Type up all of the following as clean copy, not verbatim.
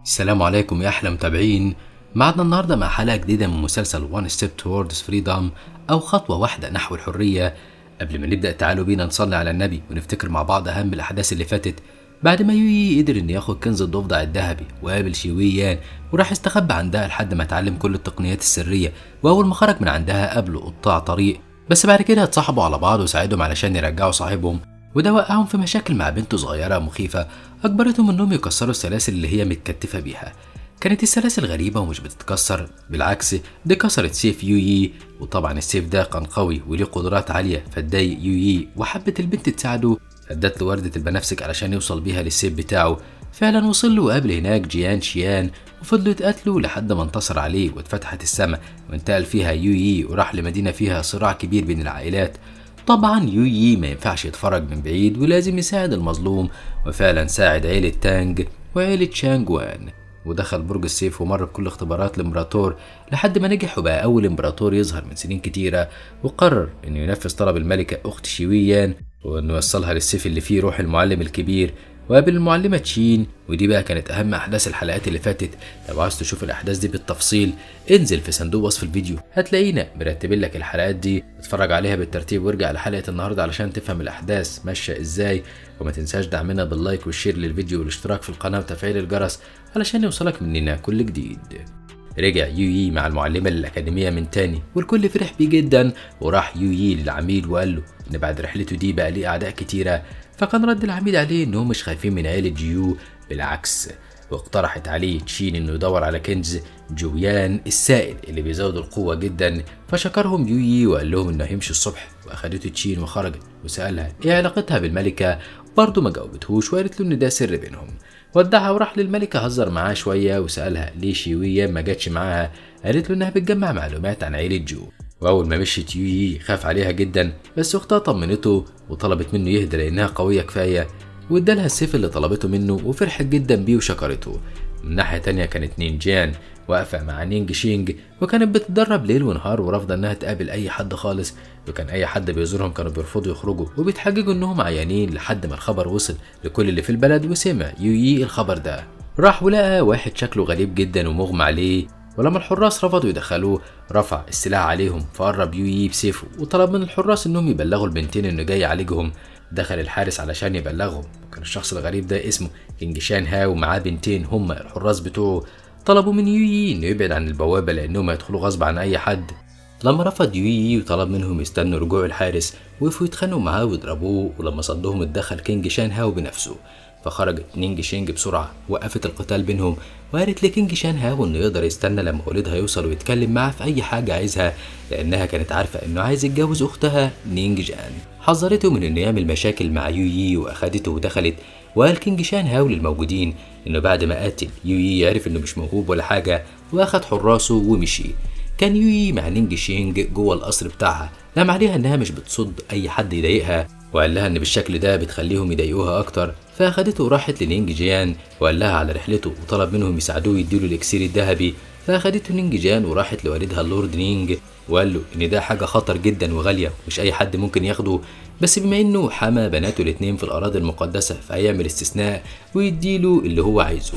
السلام عليكم يا أحلى متابعين. معنا النهاردة مع حلقة جديدة من مسلسل One Step Towards Freedom أو خطوة واحدة نحو الحرية. قبل ما نبدأ تعالوا بينا نصلي على النبي ونفتكر مع بعض أهم الأحداث اللي فاتت. بعد ما يويي قدر إنه ياخد كنز الضفدع الذهبي وقابل شيويان وراح استخبى عندها لحد ما اتعلم كل التقنيات السرية، وأول ما خرج من عندها قابله قطاع طريق، بس بعد كده اتصاحبوا على بعض وساعدهم علشان يرجعوا صاحبهم، وده وقعهم في مشاكل مع بنت صغيرة مخيفة أجبرتهم إنهم يكسروا السلاسل اللي هي متكتفة بيها. كانت السلاسل غريبة ومش بتتكسر، بالعكس دي كسرت سيف يويي، وطبعا السيف ده كان قوي وليه قدرات عالية فتضايق يويي وحبت البنت تساعده، فادت له وردة البنفسج علشان يوصل بيها للسيف بتاعه. فعلا وصل له وقابل هناك جيان شيان وفضلوا يتقاتلوا لحد ما انتصر عليه واتفتحت السماء وانتقل فيها يويي وراح لمدينة فيها صراع كبير بين العائلات. طبعا يويي ما ينفعش يتفرج من بعيد ولازم يساعد المظلوم، وفعلا ساعد عيلة تانج وعيلة شانجوان، ودخل برج السيف ومر بكل اختبارات الامبراطور لحد ما نجح وبقى اول امبراطور يظهر من سنين كتيرة، وقرر انه ينفذ طلب الملكة اخت شيويان وانه يوصلها للسيف اللي فيه روح المعلم الكبير، وقابل المعلمة تشين. ودي بقى كانت أهم أحداث الحلقات اللي فاتت. لو عايز تشوف الأحداث دي بالتفصيل انزل في صندوق وصف الفيديو هتلاقينا مرتبين لك الحلقات دي، اتفرج عليها بالترتيب وارجع لحلقة النهاردة علشان تفهم الأحداث ماشية ازاي. وما تنساش دعمنا باللايك والشير للفيديو والاشتراك في القناة وتفعيل الجرس علشان يوصلك مننا كل جديد. رجع يويي مع المعلمة للأكاديمية من تاني والكل فرح بيه جدا، وراح يويي للعميد وقال له إن بعد رحلته دي بقى ليه أعداء كتيرة، فكان رد العميد عليه إنهم مش خايفين من عيلة جيو، بالعكس. واقترحت عليه تشين إنه يدور على كنز جويان السائل اللي بيزود القوة جدا، فشكرهم يويي وقال لهم إنه هيمشي الصبح، وأخدته تشين وخرجت وسألها إيه علاقتها بالملكة، برضه ما جاوبتهوش وقالت له إن ده سر بينهم. ودعها وراح للملكة هزر معاه شوية وسألها ليه شيوية ما جاتش معاها، قالت له إنها بتجمع معلومات عن عيلة جو. وأول ما مشيت يويي خاف عليها جدا، بس أختها طمنته وطلبت منه يهدى لأنها قوية كفاية، وادالها السيف اللي طلبته منه وفرحت جدا بيه وشكرته. من ناحية تانية كانت نينجان واقفة مع نينج شينج وكانت بتتدرب ليل ونهار ورافضة انها تقابل اي حد خالص، وكان اي حد بيزورهم كانوا بيرفضوا يخرجوا وبيتحججوا انهم عيانين، لحد ما الخبر وصل لكل اللي في البلد وسمع يويي الخبر ده. راح ولقى واحد شكله غريب جدا ومغمى عليه، ولما الحراس رفضوا يدخلوه رفع السلاح عليهم، فقرب يويي بسيفه وطلب من الحراس انهم يبلغوا البنتين انه جاي يعالجهم. دخل الحارس علشان يبلغهم، وكان الشخص الغريب ده اسمه كينج شان هاو ومعاه بنتين هما الحراس بتوعه. طلبوا من يويي انه يبعد عن البوابة لانهم هيدخلوا غصب عن اي حد. لما رفض يويي وطلب منهم يستنوا رجوع الحارس وقفوا يتخانقوا معاه ويضربوه، ولما صدهم اتدخل كينج شان هاو بنفسه، فخرجت نينج شينج بسرعة وقفت القتال بينهم، وقالت لكينج شان هاو انه يقدر يستنى لما والدها يوصل ويتكلم معاه في اي حاجة عايزها، لانها كانت عارفة انه عايز يتجوز اختها نينج جان. حذرته من انه يعمل مشاكل مع يويي واخدته ودخلت، وقال كينج شان هاو للموجودين انه بعد ما قاتل يويي عرف انه مش موهوب ولا حاجة واخد حراسه ومشي. كان يويي مع نينج شينج جوه القصر بتاعها، لام عليها انها مش بتصد اي حد يضايقها، وقال لها ان بالشكل ده بتخليهم يضايقوها اكتر، فاخدته وراحت لنينج جيان وقال لها على رحلته وطلب منهم يساعدوه يديله الاكسير الذهبي، فاخدته نينج جيان وراحت لوالدها اللورد نينج وقال له ان ده حاجه خطر جدا وغاليه مش اي حد ممكن ياخده، بس بما انه حمى بناته الاتنين في الاراضي المقدسه فهيعمل استثناء ويديله اللي هو عايزه،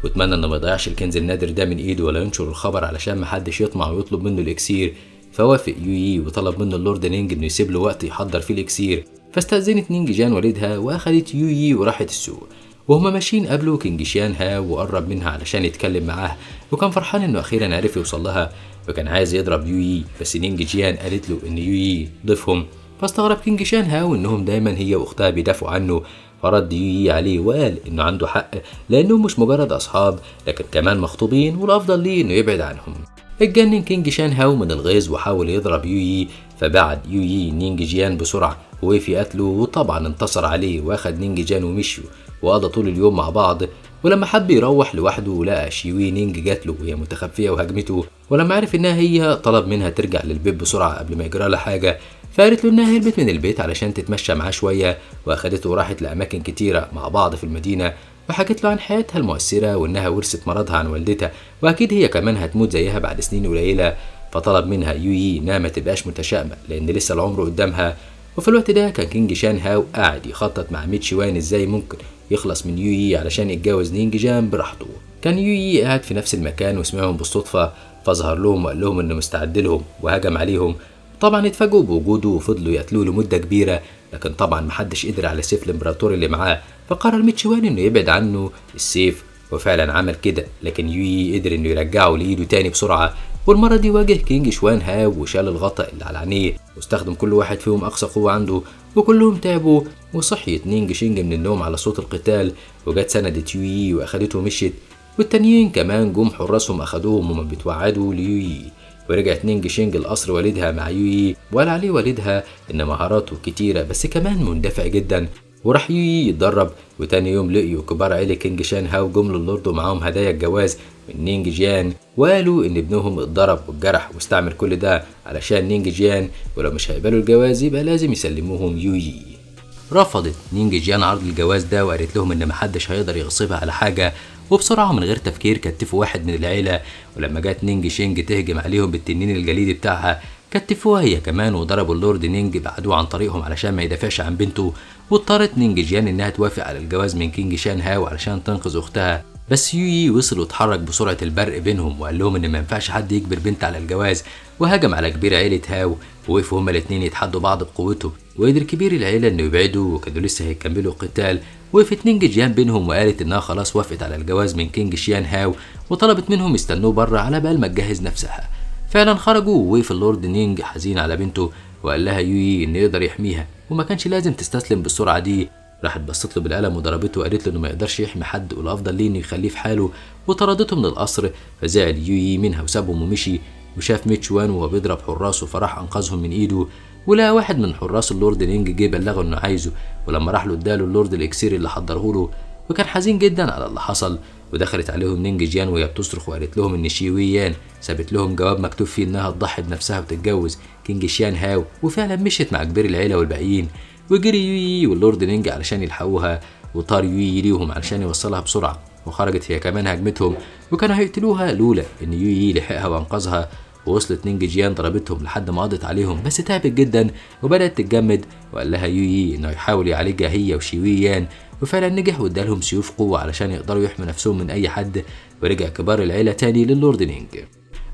واتمنى انه ما يضيعش الكنز النادر ده من ايده ولا ينشر الخبر علشان محدش يطمع ويطلب منه الاكسير. فوافق يويي وطلب منه اللورد نينج انه يسيب له وقت يحضر فيه الاكسير، فاستأذنت نينج جان والدها واخدت يويي وراحت السوق. وهما ماشيين قابلوا كينج شيان هاو وقرب منها علشان يتكلم معاه، وكان فرحان انه اخيرا عرف يوصل لها، وكان عايز يضرب يويي، بس نينج جيان قالت له ان يويي ضيفهم، فاستغرب كينج شان هاو انهم دايما هي واختها بيدافعوا عنه، فرد يويي عليه وقال انه عنده حق لانهم مش مجرد اصحاب لكن كمان مخطوبين والافضل ليه انه يبعد عنهم. اتجنن كينج شان هاو من الغيظ وحاول يضرب يويي، فبعد يويي نينج جيان بسرعة ووقف يقتله، وطبعا انتصر عليه واخد نينج جان ومشيوا وقضى طول اليوم مع بعض. ولما حب يروح لوحده لقى شيوي نينج جاتله وهي متخفية وهجمته، ولما عرف انها هي طلب منها ترجع للبيت بسرعة قبل ما يجرى لها حاجة، فقالت له انها هربت من البيت علشان تتمشى معاه شوية، واخدته وراحت لاماكن كتيرة مع بعض في المدينة، وحكت له عن حياتها المؤثرة وانها ورثت مرضها عن والدتها واكيد هي كمان هتموت زيها بعد سنين قليلة، فطلب منها يويي انها ما تبقاش متشائمة لان لسه العمر قدامها. وفي الوقت ده كان كينج شان هاو قاعد يخطط مع ميتشي وان ازاي ممكن يخلص من يويي علشان يتجوز نينج جان براحته. كان يويي قاعد في نفس المكان وسمعهم بالصدفة، فظهر لهم وقال لهم انه مستعد لهم وهجم عليهم. طبعا اتفاجئوا بوجوده وفضلوا يقتلوه لمدة كبيرة، لكن طبعا محدش قدر على سيف الامبراطور اللي معاه، فقرر ميتشوان انه يبعد عنه السيف، وفعلا عمل كده. لكن يويي قدر انه يرجعه لايده تاني بسرعة، والمرة دي واجه كينج شوان هاو وشال الغطاء اللي على عينيه، واستخدم كل واحد فيهم أقصى قوة عنده، وكلهم تعبوا. وصحيت نينج شينج من النوم على صوت القتال، وجت سندت يويي وأخدته ومشيت، والتانيين كمان جم حراسهم أخدوهم وما بيتوعدوا ليويي. ورجعت نينج شينج القصر والدها مع يويي، وقال عليه والدها إن مهاراته كتيرة بس كمان مندفع جدا. وراح يويي يتدرب، وتاني يوم لقيوا كبار عيلة كينج شان هاو جم للورد ومعاهم هدايا الجواز من نينج جيان، وقالوا ان ابنهم اتضرب واتجرح واستعمل كل ده علشان نينج جيان، ولو مش هيقبلوا الجواز يبقى لازم يسلموهم يويي. رفضت نينج جيان عرض الجواز ده، وقالت لهم ان محدش هيقدر يغصبها على حاجه، وبسرعه من غير تفكير كتفوا واحد من العيله. ولما جت نينج شينج تهجم عليهم بالتنين الجليدي بتاعها كتفوها هي كمان، وضربوا اللورد نينج بعدوه عن طريقهم علشان ما يدافعش عن بنته. واضطرت نينج جيان انها توافق على الجواز من كينج شان هاو علشان تنقذ اختها، بس يويي وصل واتحرك بسرعه البرق بينهم، وقال لهم ان ما ينفعش حد يجبر بنت على الجواز، وهجم على كبير عيله هاو، ووقفوا هما الاتنين يتحدوا بعض بقوته. وقدر كبير العيله انه يبعدوا، وكانوا لسه هيكملوا القتال، وقفت نينج جيان بينهم وقالت انها خلاص وافقت على الجواز من كينج شيان هاو، وطلبت منهم يستنوه بره على بال ما تجهز نفسها. فعلا خرجوا، ووقف اللورد نينج حزين على بنته، وقال لها يويي انه يقدر يحميها وما كانش لازم تستسلم بالسرعه دي. راحت بصت له بالقلم وضربته، وقالت له انه ما يقدرش يحمي حد والافضل ليه انه يخليه في حاله، وطردته من القصر. فزعل يويي منها وسابهم ومشي، وشاف ميتشوان وهو بيضرب حراسه فراح انقذهم من ايده. ولقى واحد من حراس اللورد نينج جه بلغه انه عايزه، ولما راح له اداله اللورد الاكسير اللي حضره له، وكان حزين جدا على اللي حصل. ودخلت عليهم نينج جيان وهي بتصرخ، وقالت لهم ان شيويان سابت لهم جواب مكتوب فيه انها تضحي بنفسها وتتجوز كينج شيان هاو، وفعلا مشيت مع كبير العيله والباقيين. وجري يويي واللورد نينج علشان يلحقوها، وطار يويي ليهم علشان يوصلها بسرعه، وخرجت هي كمان هجمتهم، وكانوا هيقتلوها لولا ان يويي لحقها وانقذها. ووصلت نينج جيان ضربتهم لحد ما قضت عليهم، بس تعبت جدا وبدات تتجمد. وقال لها يويي انه يحاول يعالجها هي وشيويان، وفعلا نجح وادالهم سيوف قوه علشان يقدروا يحموا نفسهم من اي حد. ورجع كبار العيله تاني للورد نينج.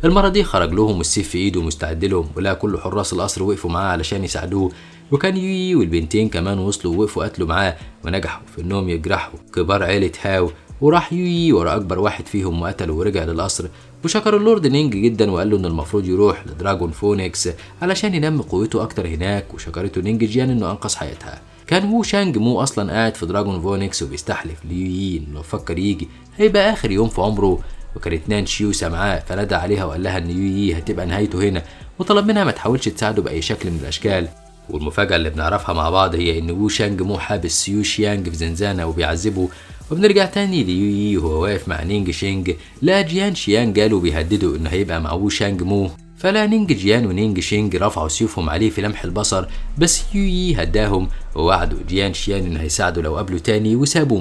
المره دي خرج لهم والسيف في ايده مستعد لهم، ولقى كل حراس القصر وقفوا معاه علشان يساعدوه، وكان يويي والبنتين كمان وصلوا ووقفوا قتلوا معاه، ونجحوا في انهم يجرحوا كبار عيله هاو. وراح يويي ورا اكبر واحد فيهم وقتله ورجع للقصر، وشكر اللورد نينج جدا وقال له ان المفروض يروح لدراجون فونيكس علشان ينمي قوته اكتر هناك. وشكرته نينج جيان انه انقذ حياتها. كان وو شانج مو اصلا قاعد في دراجون فونيكس وبيستحلف ليويي انه لو فكر يجي هيبقى اخر يوم في عمره. وكانت نان شيو سامعاه فنادى عليها وقال لها ان يويي هتبقى نهايته هنا، وطلب منها ما تحاولش تساعده باي شكل من الاشكال. والمفاجاه اللي بنعرفها مع بعض هي ان وو شانج مو حابس يو شيانج في زنزانه وبيعذبه. وبنرجع تاني ليويي وهو واقف مع نينج شينج، لا جيان شيان جاله بيهددوا انه هيبقى مع وو شانج مو، فلا نينج جيان ونينج شينج رفعوا سيوفهم عليه في لمح البصر، بس يويي هداهم ووعدوا جيان شيان انه هيساعده لو قابله تاني، وسابه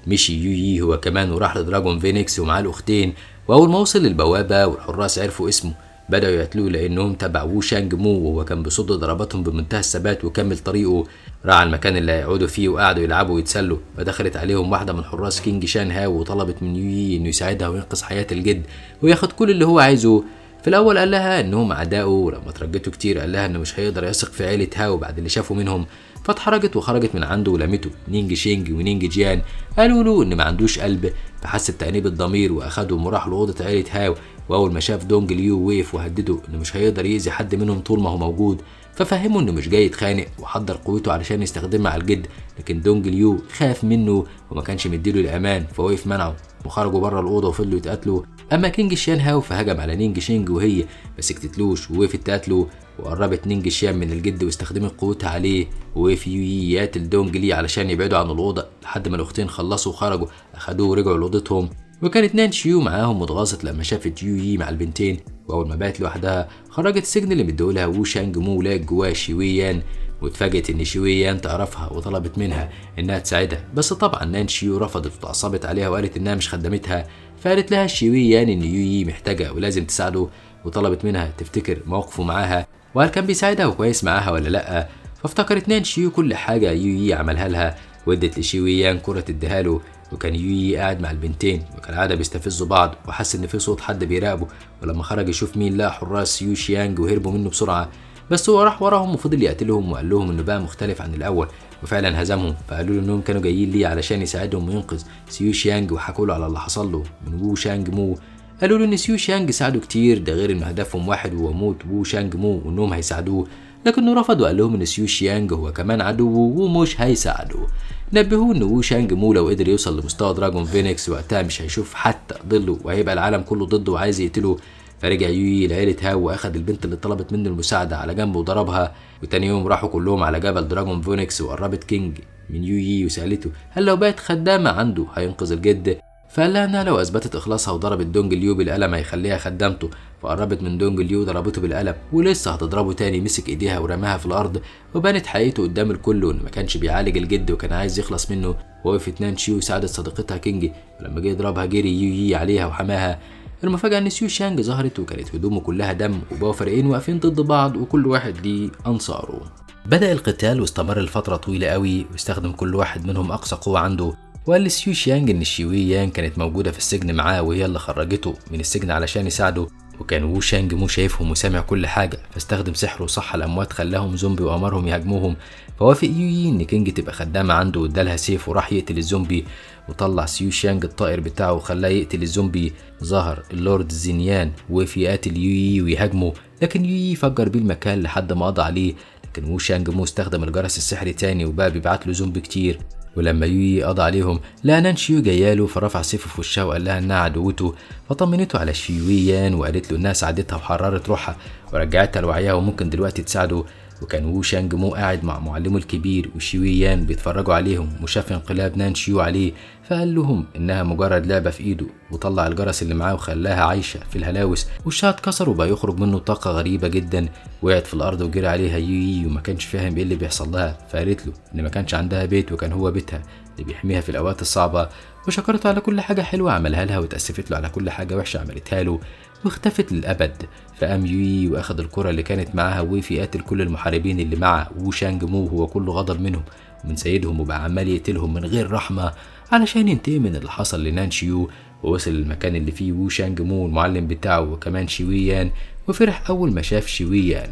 مشي يويي هو كمان وراح لدراجون فينيكس ومعاه الاختين. واول ما وصل للبوابه والحراس عرفوا اسمه بدأوا يقتلوه لأنهم تبع وو شانج مو، وهو كان بيصد ضرباتهم بمنتهى الثبات وكمل طريقه. راح على المكان اللي هيقعدوا فيه وقعدوا يلعبوا ويتسلوا، فدخلت عليهم واحدة من حراس كينج شان هاو وطلبت من يويي إنه يساعدها وينقذ حياة الجد وياخد كل اللي هو عايزه. في الأول قال لها إنهم أعدائه، ولما ترجته كتير قال لها إنه مش هيقدر يثق في عيلة هاو بعد اللي شافوا منهم، فاتحرجت وخرجت من عنده ولمته. نينج شينج ونينج جيان قالوا له إن ما عندوش قلب، فحس بتأنيب الضمير وأخدهم وراح لأوضة عيلة هاو. واول ما شاف دونج ليو وقف وهدده انه مش هيقدر يأذي حد منهم طول ما هو موجود، ففهمه انه مش جاي يتخانق وحضر قوته علشان يستخدمها على الجد. لكن دونج ليو خاف منه وما كانش مديله الامان، فوقف منعه وخرجوا بره الاوضه وفضلوا يتقاتلوا. اما كينج شيان هاو فهجم على نينج شينج وهي ما سكتتلوش ووقفت تقاتله، وقربت نينج شيان من الجد واستخدمت قوتها عليه، ووقف يويي يقاتل دونج لي علشان يبعدوا عن الاوضه لحد ما الاختين خلصوا وخرجوا، اخدوه ورجعوا لاوضتهم. وكانت نان شيو معاهم واتغاظت لما شافت يويي مع البنتين، واول ما بقت لوحدها خرجت السجن اللي مديهولها وو شانج مو ولقت جواه شيويان، واتفاجئت ان شيويان تعرفها وطلبت منها انها تساعدها، بس طبعا نان شيو رفضت وتعصبت عليها وقالت انها مش خدمتها. فقالت لها شيويان ان يويي محتاجه ولازم تساعده، وطلبت منها تفتكر موقفه معاها وهل كان بيساعدها وكويس معاها ولا لا. فافتكرت نان شيو كل حاجه يويي عملها لها، وادت لشيويان كرة اديهاله. وكان يويي قاعد مع البنتين وكالعادة بيستفزوا بعض، وحس ان في صوت حد بيراقبه، ولما خرج يشوف مين لقى حراس يو شيانج وهربوا منه بسرعة. بس هو راح وراهم وفضل يقتلهم وقال لهم انه بقى مختلف عن الاول، وفعلا هزمهم. فقالوا له انهم كانوا جايين ليه علشان يساعدهم وينقذ سيو شيانج، وحكوا له على اللي حصل له من وو شانج مو. قالوا له ان سيو شانج ساعده كتير، ده غير ان هدفهم واحد وهو موت وو شانج مو، وانهم هيساعدوه، لكنه رفض وقال لهم ان سيو شيانج هو كمان عدوه ومش هيساعدوه. نبهوه ان وو شانج مو لو قدر يوصل لمستوى دراجون فينيكس وقتها مش هيشوف حتى ظله، وهيبقى العالم كله ضده وعايز يقتله. فرجع يويي لعيلة هاو واخد البنت اللي طلبت منه المساعدة على جنب وضربها. وتاني يوم راحوا كلهم على جبل دراجون فينيكس، وقربت كينج من يويي وسألته هل لو بقت خدامة عنده هينقذ الجد. فقال لها انها لو اثبتت اخلاصها وضربت دونج ليو بالقلم هيخليها خدامته. فقربت من دونج ليو ضربته بالقلم، ولسه هتضربه تاني مسك ايديها ورماها في الارض، وبانت حقيقته قدام الكل وانه ما كانش بيعالج الجد وكان عايز يخلص منه. ووقفت نانشي وساعدت صديقتها كينج، ولما جه يضربها جري يويي عليها وحماها. المفاجأة ان سيو شانج ظهرت وكانت هدومه كلها دم، وبقوا فريقين واقفين ضد بعض وكل واحد ليه انصاره. بدأ القتال واستمر لفترة طويلة قوي، واستخدم كل واحد منهم اقصى قوة عنده. وقال لسيو شيانج ان الشيويان كانت موجودة في السجن معاه وهي اللي خرجته من السجن علشان يساعده. وكان وو شانج مو شايفهم وسامع كل حاجة، فاستخدم سحره وصح الأموات خلاهم زومبي وأمرهم يهاجموهم. فوافق يويي ان كينج تبقى خدامة عنده وادالها سيف وراح يقتل الزومبي. وطلع سيو شانج الطائر بتاعه وخلاه يقتل الزومبي. ظهر اللورد زينيان ووقف يقاتل يويي ويهاجمه، لكن يويي فجر بيه المكان لحد ما قضى عليه. لكن وو شانج مو استخدم الجرس السحري تاني وبقى بيبعت له زومبي كتير. ولما يويي قضى عليهم لقى نانشيو جاياله، فرفع سيفه في وشها وقال لها انها عدوته. فطمنته على شيويان وقالت له انها ساعدتها وحررت روحها ورجعتها لوعيها وممكن دلوقتي تساعده. وكان وو شانج مو قاعد مع معلمه الكبير وشيويان بيتفرجوا عليهم، وشاف انقلاب نانشيو عليه، فقال لهم انها مجرد لعبه في ايده، وطلع الجرس اللي معاه وخلاها عايشه في الهلاوس. وشها اتكسر وبقى يخرج منه طاقه غريبه جدا. وقعت في الارض وجري عليها يويي وما كانش فاهم ايه اللي بيحصل لها، فقالت له ان ما كانش عندها بيت وكان هو بيتها اللي بيحميها في الاوقات الصعبه. وشكرته على كل حاجه حلوه عملها لها، وتاسفت له على كل حاجه وحشه عملتها له، واختفت للابد. فقام يويي واخد الكرة اللي كانت معاها ووقف يقاتل كل المحاربين اللي مع وو شانج مو، هو كله غضب منهم ومن سيدهم، وبقى عمال يقتلهم من غير رحمة علشان ينتقم من اللي حصل لنانشيو. ووصل المكان اللي فيه وو شانج مو المعلم بتاعه وكمان شيويان، وفرح اول ما شاف شيويان.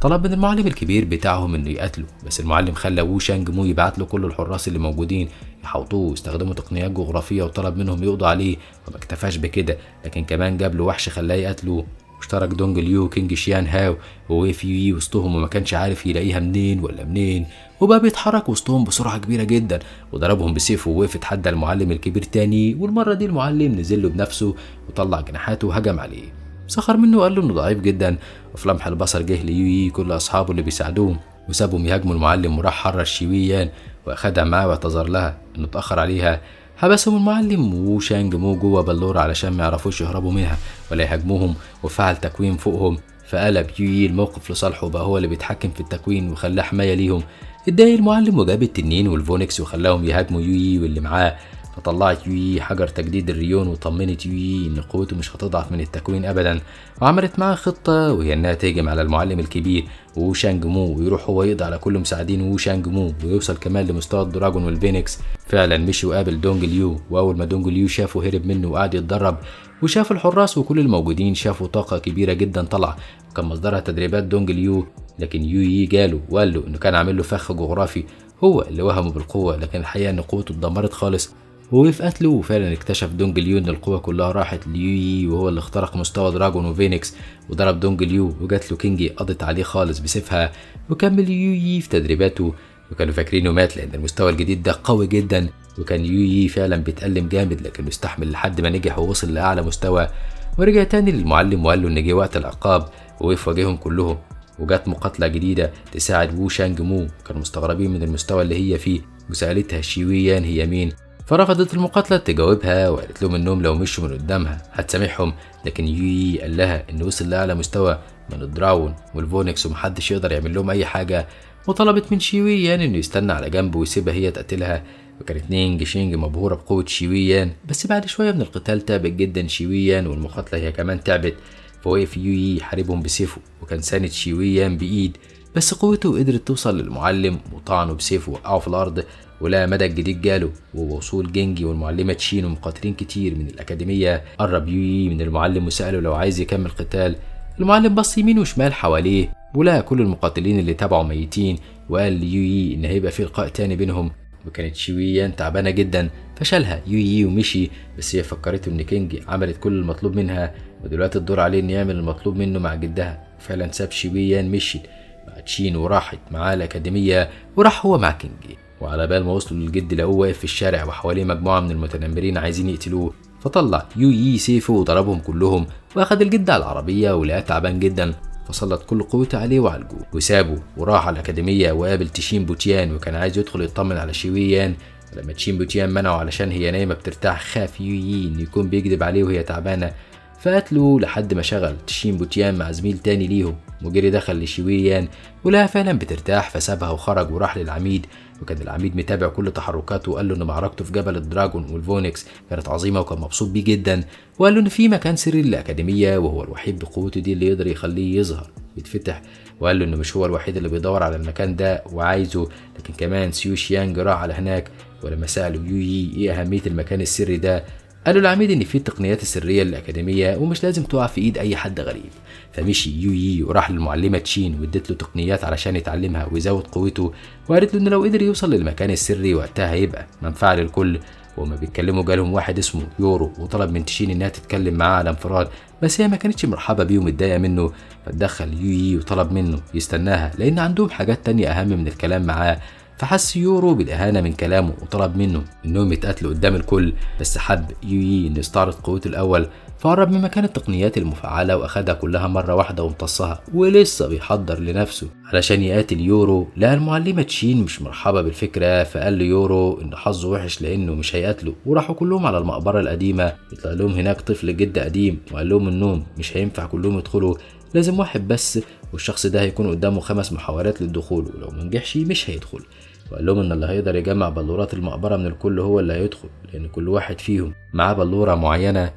طلب من المعلم الكبير بتاعهم انه يقاتله، بس المعلم خلى وو شانج مو يبعت له كل الحراس اللي موجودين يحوطوه واستخدموا تقنيات جغرافية، وطلب منهم يقضوا عليه. وما اكتفاش بكده، لكن كمان جاب له وحش خلاه يقاتله. اشترك دونج ليو وكينج شيان هاو، ووقف يويي وسطهم وما كانش عارف يلاقيها منين ولا منين، وبقى بيتحرك وسطهم بسرعة كبيرة جدا وضربهم بسيفه. ووقف اتحدى المعلم الكبير تاني، والمرة دي المعلم نزل له بنفسه وطلع جناحاته وهجم عليه. سخر منه وقال له انه ضعيف جدا. وفي لمح البصر جه ليويي كل اصحابه اللي بيساعدوه وسابهم يهاجموا المعلم، وراح حرر شيويان واخدها معاه واعتذر لها انه اتاخر عليها. حبسهم المعلم وو شانج مو جوه بلورة علشان ما يعرفوش يهربوا منها ولا يهاجموهم، وفعل تكوين فوقهم. فقلب يويي الموقف لصالحه، بقى هو اللي بيتحكم في التكوين وخلاه حماية ليهم. اتضايق المعلم وجاب التنين والفونكس وخلاهم يهاجموا يويي واللي معاه. فطلعت يويي حجر تجديد الريون، وطمنت يويي ان قوته مش هتضعف من التكوين ابدا. وعملت معاه خطه وهي انها تهجم على المعلم الكبير وو شانج مو، ويروح هو يقضي على كل مساعدين وو شانج مو، ويوصل كمان لمستوى الدراجون والفينكس. فعلا مشي وقابل دونج ليو، واول ما دونج ليو شافه هرب منه وقعد يتدرب. وشاف الحراس وكل الموجودين شافوا طاقه كبيره جدا طلع، وكان مصدرها تدريبات دونج ليو. لكن يويي جاله وقال له انه كان عامل له فخ جغرافي هو اللي وهمه بالقوه، لكن الحقيقه ان قوته اتدمرت خالص. ووقف قتله، وفعلا اكتشف دونج ليو ان القوه كلها راحت ليويي، وهو اللي اخترق مستوى دراجون وفينكس وضرب دونج ليو. وجات له كينجي قضت عليه خالص بسيفها، وكمل يويي في تدريباته. وكانوا فاكرينه مات لان المستوى الجديد ده قوي جدا، وكان يويي فعلا بيتألم جامد لكنه استحمل لحد ما نجح ووصل لاعلى مستوى. ورجع تاني للمعلم وقال له ان جه وقت العقاب، ووقف واجههم كلهم. وجات مقاتله جديده تساعد وو شانج مو، كانوا مستغربين من المستوى اللي هي فيه، وسالتها شيويان هي مين. فرفضت المقاتله تجاوبها، وقالت لهم انهم لو مشوا من قدامها هتسامحهم. لكن يويي قال لها انه وصل لاعلى مستوى من الدراون والفونكس ومحدش يقدر يعمل لهم اي حاجه. وطلبت من شيويان انه يستنى على جنب ويسيبها هي تقتلها. وكانت نينج شينج مبهوره بقوه شيويان، بس بعد شويه من القتال تعبت جدا شيويان، والمقاتله هي كمان تعبت. فوقف يويي يحاربهم بسيفه، وكان ساند شيويان بايد، بس قوته قدرت توصل للمعلم وطعنه بسيفه ووقعه في الارض. ولقى مدى الجديد جاله ووصول جينجي والمعلمة تشين ومقاتلين كتير من الأكاديمية. قرب يويي من المعلم وسأله لو عايز يكمل قتال. المعلم بص يمين وشمال حواليه ولقى كل المقاتلين اللي تابعوا ميتين، وقال ليويي إن هيبقى في لقاء تاني بينهم. وكانت شويان تعبانة جدا فشالها يويي ومشي، بس هي فكرته إن كينجي عملت كل المطلوب منها ودلوقتي الدور عليه إن يعمل المطلوب منه مع جدها. فعلا ساب شويان مشيت مع تشين وراحت معاه الأكاديمية، وراح هو مع كينجي. وعلى بال ما وصلوا للجد لقوه واقف في الشارع وحواليه مجموعة من المتنمرين عايزين يقتلوه، فطلع يويي سيفه وضربهم كلهم واخد الجد على العربية ولقاه تعبان جدا، فسلط كل قوته عليه وعالجوه وسابه وراح على الأكاديمية وقابل تشين بوتيان وكان عايز يدخل يطمن على شويان. ولما تشين بوتيان منعه علشان هي نايمة بترتاح، خاف يويي إن يكون بيكذب عليه وهي تعبانة، فقتله لحد ما شغل تشين بوتيان مع زميل تاني ليهم وجري دخل لشويان ولها فعلا بترتاح فسابها وخرج وراح للعميد. وكان العميد متابع كل تحركاته وقال له ان معركته في جبل الدراجون والفونكس كانت عظيمه وكان مبسوط بيه جدا، وقال له ان في مكان سري للاكاديميه وهو الوحيد بقوته دي اللي يقدر يخليه يظهر ويتفتح، وقال له انه مش هو الوحيد اللي بيدور على المكان ده وعايزه، لكن كمان سيو شيانج راح على هناك. ولما ساله يويي ايه اهميه المكان السري ده، قالوا العميد ان في التقنيات السريه للاكاديميه ومش لازم تقع في ايد اي حد غريب. فمشي يويي وراح للمعلمه تشين وادت له تقنيات علشان يتعلمها ويزود قوته، وقالت له انه لو قدر يوصل للمكان السري وقتها هيبقى منفعه للكل. وهما بيتكلموا جالهم واحد اسمه يورو وطلب من تشين انها تتكلم معاه على انفراد، بس هي ما كانتش مرحبه بيه ومتضايقه منه، فتدخل يويي وطلب منه يستناها لان عندهم حاجات تانية اهم من الكلام معاه. فحس يورو بالإهانة من كلامه وطلب منه إنهم يتقاتلوا قدام الكل، بس حب يويي إنه يستعرض قوته الأول، فقرب من مكان التقنيات المفعلة وأخدها كلها مرة واحدة وامتصها ولسه بيحضر لنفسه علشان يقاتل يورو. لقى المعلمة تشين مش مرحبة بالفكرة، فقال له يورو إن حظه وحش لأنه مش هيقاتله، وراحوا كلهم على المقبرة القديمة. يطلع لهم هناك طفل جد قديم وقال لهم إنهم مش هينفع كلهم يدخلوا، لازم واحد بس، والشخص ده هيكون قدامه 5 محاولات للدخول ولو منجحش مش هيدخل. وقال لهم ان اللي هيقدر يجمع بلورات المقبرة من الكل هو اللي هيدخل، لان كل واحد فيهم معاه بلورة معينة.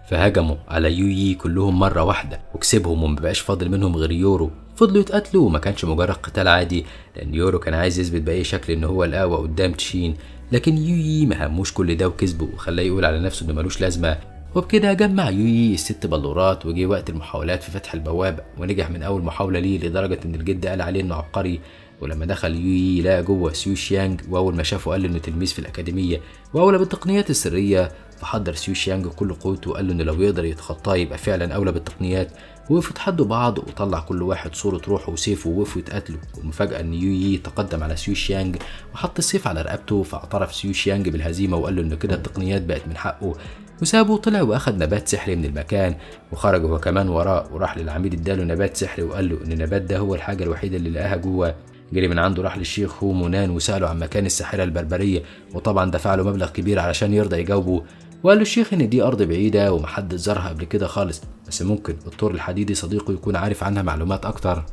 فهجموا على يويي كلهم مرة واحدة وكسبهم ومبقاش فاضل منهم غير يورو. فضلوا يتقاتلوا وما كانش مجرد قتال عادي، لان يورو كان عايز يثبت بأي شكل ان هو الأقوى قدام تشين، لكن يويي ما هموش كل ده وكسبه وخلاه يقول على نفسه انه ملوش لازمة. وبكده جمع يويي ال6 بلورات، وجي وقت المحاولات في فتح البوابة ونجح من أول محاولة ليه لدرجة إن الجد قال عليه إنه عبقري. ولما دخل يويي لقى جوه سيو شيانج، وأول ما شافه قال إنه تلميذ في الأكاديمية وأولى بالتقنيات السرية، فحضر سيو شيانج بكل قوته وقال له إنه لو يقدر يتخطاه يبقى فعلا أولى بالتقنيات. وقفوا يتحدوا بعض وطلع كل واحد صورة روحه وسيفه ووقفوا يتقاتلوا، والمفاجأة إن يويي تقدم على سيو شيانج وحط السيف على رقبته، فاعترف سيو شيانج بالهزيمة وقال له إنه كده التقنيات بقت من حقه، وسابه وطلع واخد نبات سحري من المكان وخرج هو كمان وراه، وراح للعميد اداله نبات سحري وقال له ان النبات ده هو الحاجه الوحيده اللي لقاها جوه. جري من عنده راح للشيخ هو مونان وساله عن مكان الساحره البربريه، وطبعا دفع له مبلغ كبير علشان يرضى يجاوبه. وقال له الشيخ ان دي ارض بعيده ومحدش زارها قبل كده خالص، بس ممكن الطور الحديدي صديقه يكون عارف عنها معلومات اكتر.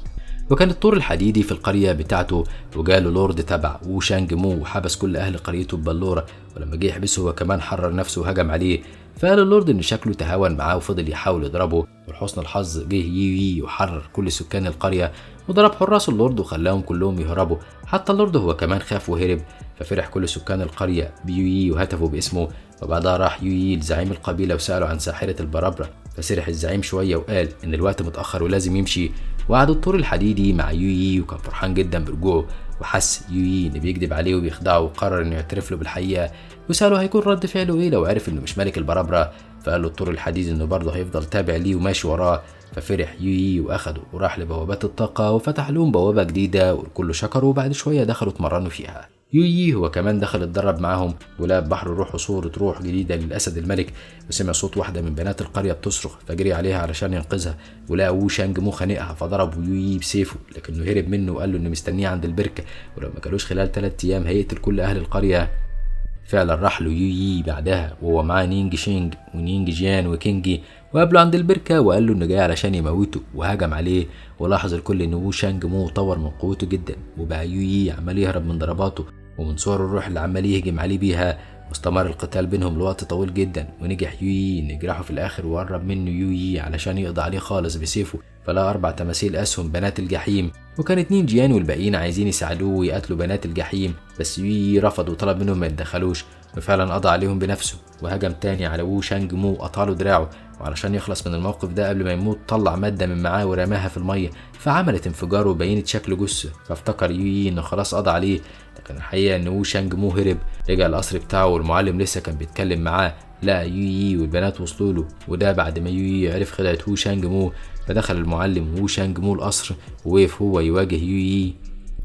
وكان الطور الحديدي في القرية بتاعته، وجاله لورد تبع وشانج مو وحبس كل أهل قريته ببلورة، ولما جه يحبسه هو كمان حرر نفسه وهجم عليه. فقال اللورد إن شكله تهاون معاه وفضل يحاول يضربه، ولحسن الحظ جه يويي وحرر كل سكان القرية وضرب حراس اللورد وخلاهم كلهم يهربوا، حتى اللورد هو كمان خاف وهرب. ففرح كل سكان القرية بيويي وهتفوا باسمه. وبعدها راح يويي لزعيم القبيلة وسأله عن ساحرة البرابرة، فسرح الزعيم شوية وقال إن الوقت متأخر ولازم يمشي. وقعد الطور الحديدي مع يويي وكان فرحان جدا برجوعه، وحس يويي إنه بيكذب عليه وبيخدعه، وقرر إنه يعترف له بالحقيقة وسأله هيكون رد فعله إيه لو عرف إنه مش ملك البرابرة. فقال له الطور الحديدي إنه برضه هيفضل تابع ليه وماشي وراه. ففرح يويي وأخده وراح لبوابات الطاقة وفتح لهم بوابة جديدة والكل شكروا، وبعد شوية دخلوا اتمرنوا فيها. يويي هو كمان دخل اتدرب معاهم، ولقى بحر الروح صورة روح جديدة للأسد الملك، وسمع صوت واحدة من بنات القرية بتصرخ فجري عليها علشان ينقذها، ولقى وو شانج مو خانقها فضرب يويي بسيفه، لكنه هرب منه وقال له انه مستنيه عند البركة، ولو ما كانوش خلال 3 أيام هيقتل كل أهل القرية. فعلا راح له يويي بعدها وهو معاه نينج شينج ونينج جيان وكينجي، وقابله عند البركة وقال له انه جاي علشان يموته وهجم عليه. ولاحظ الكل ان وو شانج مو طور من قوته جدا، وبقى يويي عمال يهرب من ضرباته ومن صور الروح اللي عمال يهجم عليه بيها. واستمر القتال بينهم لوقت طويل جدا، ونجح يويي ان يجرحه في الاخر وقرب منه يويي علشان يقضي عليه خالص بسيفه، فلقى 4 تماثيل اسهم بنات الجحيم وكانت نين جيان والباقيين عايزين يساعدوه ويقتلوا بنات الجحيم، بس يويي رفض وطلب منهم ما يتدخلوش، وفعلا قضى عليهم بنفسه وهجم تاني على وو شانج مو وقطع له دراعه. وعلشان يخلص من الموقف ده قبل ما يموت طلع مادة من معاه ورماها في المية فعملت انفجار وبينت شكل جثة، فافتكر يويي انه خلاص قضى عليه، لكن الحقيقة ان وو شانج مو هرب. رجع القصر بتاعه والمعلم لسه كان بيتكلم معاه، لقى يويي والبنات وصلوا له، وده بعد ما يويي عرف خدعة وو شانج مو. فدخل المعلم وو شانج مو القصر ووقف هو يواجه يويي،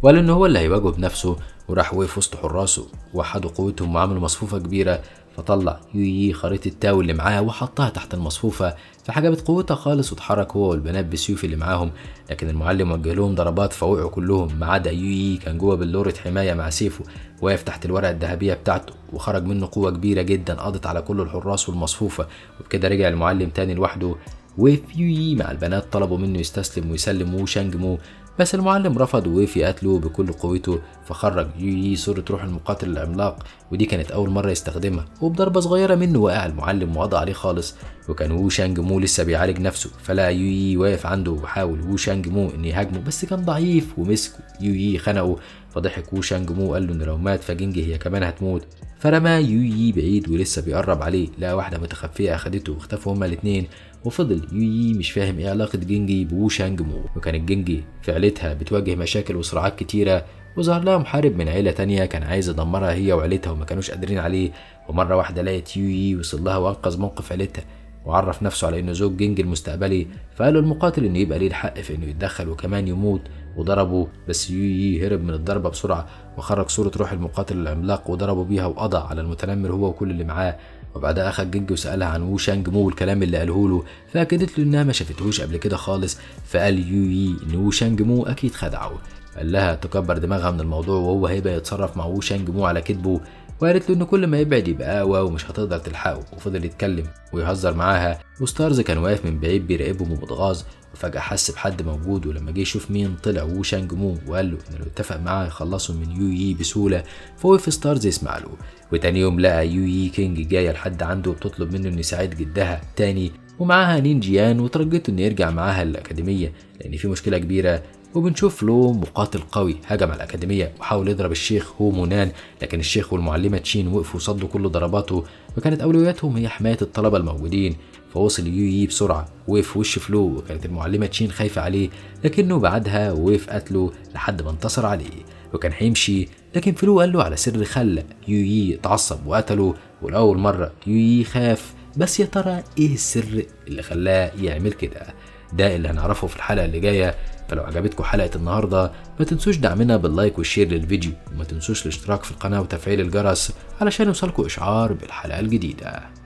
وقال ان هو اللي هيواجهه بنفسه. وراح وقف وسط حراسه ووحدوا قوتهم وعملوا مصفوفة كبيرة، فطلع يويي خريطة تاو اللي معاه وحطها تحت المصفوفة، فحجبت قوتها خالص واتحرك هو والبنات بالسيوف اللي معاهم. لكن المعلم وجه لهم ضربات فوقعوا كلهم ما عدا يويي، كان جوه بلورة حماية مع سيفه واقف تحت الورقة الذهبية بتاعته، وخرج منه قوة كبيرة جدا قضت على كل الحراس والمصفوفة. وبكده رجع المعلم تاني لوحده. ويويي مع البنات طلبوا منه يستسلم ويسلم وو شانج مو، بس المعلم رفض ووقف يقتله بكل قوته. فخرج يويي صورة روح المقاتل العملاق، ودي كانت أول مرة يستخدمها، وبضربة صغيرة منه وقع المعلم وقضى عليه خالص. وكان وو شانج مو لسه بيعالج نفسه، فلقى يويي واقف عنده وحاول وو شانج مو إن يهاجمه، بس كان ضعيف ومسكه يويي خنقه. فضحك وو شانج مو قال له إن لو مات فجينجي هي كمان هتموت، فرماه يويي بعيد ولسه بيقرب عليه لقى واحدة متخفية أخدته واختفوا هما الاتنين. وفضل يويي مش فاهم ايه علاقة جينجي بوو شانج مو، وكانت جينجي في عيلتها بتواجه مشاكل وصراعات كتيرة، وظهر لها محارب من عيلة تانية كان عايز يدمرها هي وعيلتها وما كانوش قادرين عليه. ومرة واحدة لقت يويي وصل لها وانقذ موقف عيلتها، وعرف نفسه على انه زوج جينجي المستقبلي، فقال له المقاتل انه يبقى ليه الحق في انه يتدخل وكمان يموت. وضربه، بس يويي هرب من الضربة بسرعة وخرج صورة روح المقاتل العملاق وضربه بيها وقضى على المتنمر هو وكل اللي معاه. وبعدها اخد جينجي وسالها عن وو شانج مو والكلام اللي قاله له، فاكدت له انها ما شافتهوش قبل كده خالص. فقال يويي ان وو شانج مو اكيد خدعه، قال لها تكبر دماغها من الموضوع وهو هيبقى يتصرف مع وو شانج مو على كذبه، وقالت له ان كل ما يبعد يبقى اقوى ومش هتقدر تلحقه. وفضل يتكلم ويهزر معاها، وستارز كان واقف من بعيد بيراقبهم ومتغاظ، وفجأة حس بحد موجود، ولما جه يشوف مين طلع وو شانج مو وقال له انه لو اتفق معاه يخلصوا من يويي بسهولة. فوقف ستارز يسمع له. وتاني يوم لقى يويي كينج جاية لحد عنده وبتطلب منه انه يساعد جدها تاني ومعاها نين جيان، وترجته انه يرجع معاها الأكاديمية لأن في مشكلة كبيرة. وبنشوف له مقاتل قوي هجم على الأكاديمية وحاول يضرب الشيخ هو مونان، لكن الشيخ والمعلمة تشين وقفوا صدوا كل ضرباته، وكانت أولوياتهم هي حماية الطلبة الموجودين. فوصل يويي بسرعة وقف في وش فلو، وكانت المعلمة تشين خايفة عليه، لكنه بعدها وقف قتله لحد ما انتصر عليه وكان هيمشي. لكن فلو قال له على سر خلى يويي اتعصب وقتله، والأول مرة يويي خاف. بس يا ترى ايه السر اللي خلاه يعمل كده؟ ده اللي هنعرفه في الحلقة اللي جاية. فلو عجبتكم حلقة النهاردة ما تنسوش دعمنا باللايك والشير للفيديو، وما تنسوش الاشتراك في القناة وتفعيل الجرس علشان يوصلكوا إشعار بالحلقة الجديدة.